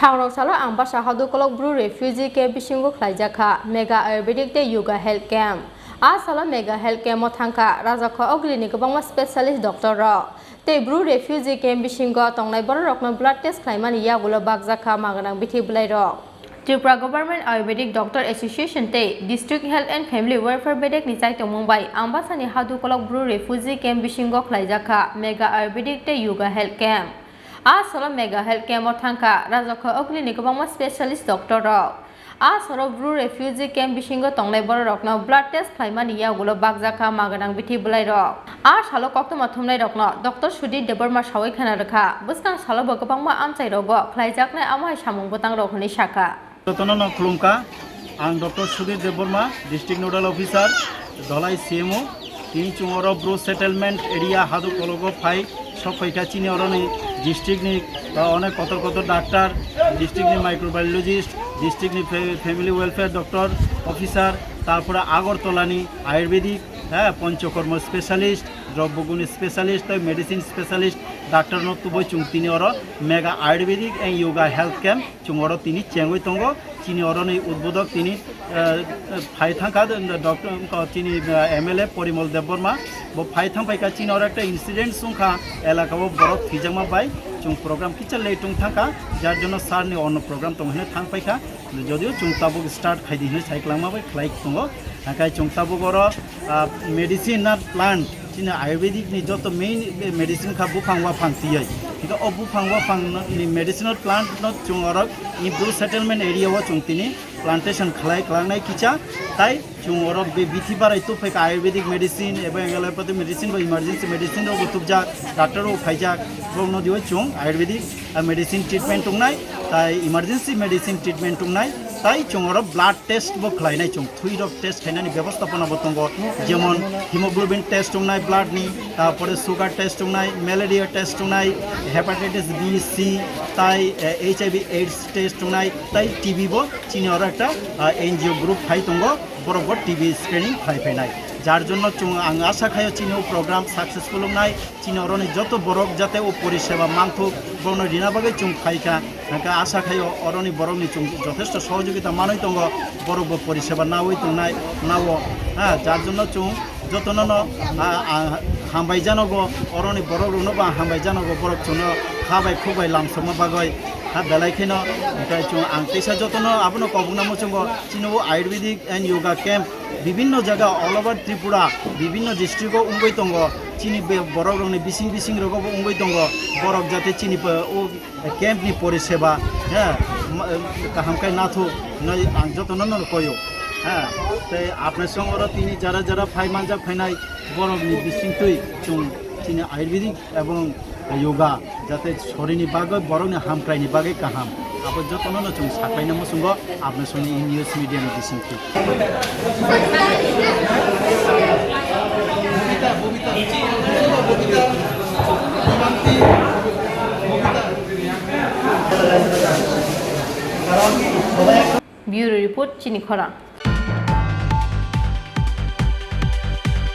Khlaijakha Ambassa Haduklak Brew Refugee Camp Bisingo Khlaijakha Mega Ayurvedic Day Yoga Health Camp. Asala Mega Health Camp Mothangka Rajakha Ogrini Kabangma Specialist Doctor Ra. Te Brew Refugee Camp Bisingo Tongnai Borokno blood test Khlaimani Yagulo Bakjakha Maganang Bithi Bulai Ro. Tripura Government Ayurvedic Doctor Association Te District Health and Family Welfare Bedek Nichai Mumbai Ambassa ni Haduklak Brew Refugee Camp Bisingo Khlaijakha Mega Ayurvedic Day Yoga Health Camp. Asala Mega Health Camp Mothangka Rajakha Ogrini Kabangma Specialist Doctor Ra. Asala Brew Refugee Camp Bisingo Tongnai Borokno blood test Khlaimani Yagulo Bakjakha Maganang Bithi Bulai Ro. Salo Kokto Mathumnai Rokno Dr. Sudi Deborma Shawai Khanarkha Buskang Salo Bakabangma Amchai Rogo Khlaijakha Amai Samung Botang Rokhni Shaka. Totono Khorang, ang Dr. Sudi Deborma, District Nodal Officer, Dolai CMO, Tin Chungoro Brew Settlement Area Haduklak Phai, Sokhoita Chini Oroni, District ni One Kotor Doctor, District ni Microbiologist, District ni Family Welfare Doctor Officer, Tripura Agortolani, Ayurvedic, Panchakarma Specialist, Droboguni Specialist, Medicine Specialist, Doctor Notubo Chung Tini Oro, Mega Ayurvedic and Yoga Health Camp, Chungoro Tini Chengui Tongo, Chini Oroni Udbodok Tini, Phaithangka, Doctor Chini MLA Porimol Deborma, Phaithang Paika Chini Orata Incident Sungka, Elakabo Borok Kijama Bai, Chung Program Kitchen Laytung Tanka, Jarjono Sarni on program Tonghane Thangpaika, Jodio Chung Tabuk start Haidini Cyclama, like Tongo, Akai Chung Tabugoro, medicine not plant. China Ayurvedic ni joto main medicine ka bupang wapang tiyai. Ika o bupang wapang ni medicinal plant not chung orok ni Brew Settlement area wa chung tini plantation khlai klangnai kicha tai chung orok be bithi barai tu phek Ayurvedic medicine eba allopathy medicine ba emergency medicine ro butubja doctor ro khaijak bongno diwa chung Ayurvedic medicine treatment tungnai tai emergency medicine treatment tungnai তাই চুঙর blood test বো খাইনাই চুং থুই rock test খাইনানি ব্যবস্থাপনা বতঙ্গ যেমন haemoglobin test টুংনাই blood নি তারপরে sugar test টুংনাই malaria test টুংনাই hepatitis B C তাই এইচআইভি এইডস টেস্ট টুংনাই তাই টিবি বো চিনি আর একটা এনজিও গ্রুপ খাই তঙ্গ বড় টিবি স্ক্রিনিং খাই ফাইনাই যার জন্য আং আশা খায় চিনি প্রোগ্রাম সাকসেসফুল নাই চিনি অরনি যত বরক যাতে ও পরিষেবা মানথুক বর্ণ রিনাভাবে চুং খাইকা আশা খায় অরনি বরকনি চুং যথেষ্ট সহযোগিতা মানই তঙ্গ বরক পরিষেবা না ওই তুংনাই নাও যার জন্য চুং যতন হামবাই জানগো অরনি বরক রুনবা হামবাই জানগো বরক চুন খাবাই খুবাই লামসমা বাগয় বেলাইখানো ওটাই চুং আং পেশা যতন আপনার কবুনামো চুঙ্গ চিনো আয়ুর্বেদিক এন্ড যোগা ক্যাম্প বিভিন্ন জায়গা অল ওভার ত্রিপুরা বিভিন্ন ডিস্ট্রিক্টও উঙ্গই দङ চিনি বরক রংনি বিসিং রগবো উঙ্গই দङ বরক যাতে চিনি ও ক্যাম্পনি পরিষেবা কাহামকাই নাথু নয় আং যতন কয় তাই আপনার সঙ্গে তিনি যারা ফাই মানজা ফাইনাই বরকনি বিসিং তুই চুং চিনি আয়ুর্বেদিক এবং yoga যাতে শরীরনি বাগে বরংনি হামক্রাইনি বাগে কাহাম আপনি যতন চুং সাকাইনা মসুঙ্গ আপনার সঙ্গে news মিডিয়ানি বিসিংতি Bureau Report Chini Khorang.